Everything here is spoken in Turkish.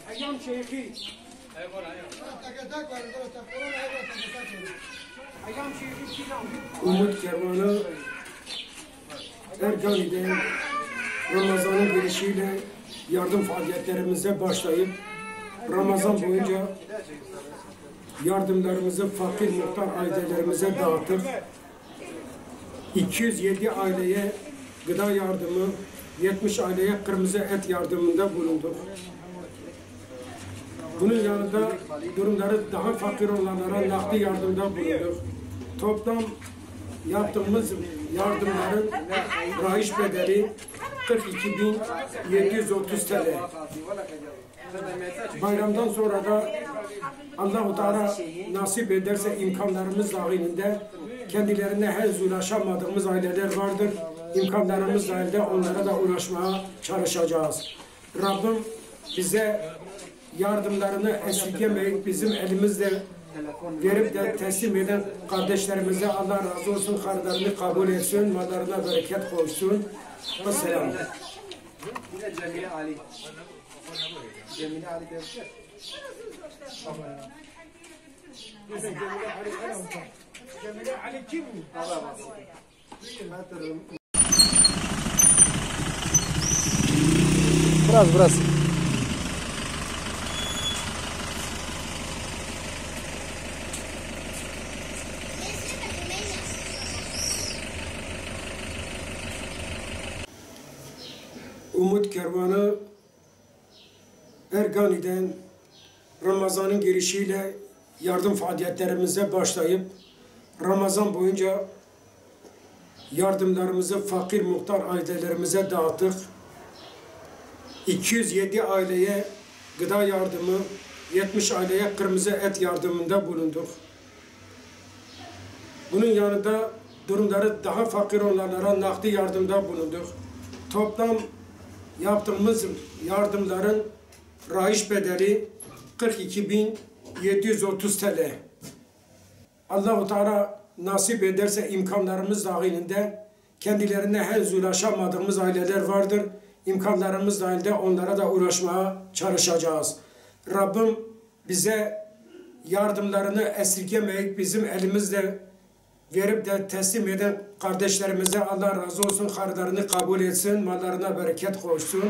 Ayam Şeyhi. Umut Kervanı Ergani'de Ramazan'ın girişiyle yardım faaliyetlerimize başlayıp Ramazan boyunca yardımlarımızı fakir muhtar ailelerimize dağıttık. 207 aileye gıda yardımı, 70 aileye kırmızı et yardımında bulunduk. Bunun yanında durumları daha fakir olanlara nakdi yardımda bulunduk. Toplam yaptığımız yardımların rahiç bedeli 42.730 TL. Bayramdan sonra da Allah-u Teala nasip ederse imkanlarımız dahilinde kendilerine henüz ulaşamadığımız aileler vardır. İmkanlarımız dahilinde onlara da ulaşmaya çalışacağız. Rabbim bize yardımlarını esirgemeyip bizim elimizle verip de teslim eden kardeşlerimize Allah razı olsun, hayırlarını kabul etsin, mallarına bereket koysun. Vesselam. Cemile Ali. Cemile Ali devşir. Cemile Ali kim? Burası. Umut Kervanı Ergani'den Ramazan'ın girişiyle yardım faaliyetlerimize başlayıp Ramazan boyunca yardımlarımızı fakir muhtar ailelerimize dağıttık. 207 aileye gıda yardımı, 70 aileye kırmızı et yardımında bulunduk. Bunun yanında durumları daha fakir olanlara nakdi yardımda bulunduk. Toplam yaptığımız yardımların rahiç bedeli 42.730 TL. Allah-u Teala nasip ederse imkanlarımız dahilinde kendilerine henüz ulaşamadığımız aileler vardır. İmkanlarımız dahilinde onlara da ulaşmaya çalışacağız. Rabbim bize yardımlarını esirgemeyip bizim elimizle verip de teslim eden kardeşlerimize Allah razı olsun, hayırlarını kabul etsin, mallarına bereket koysun.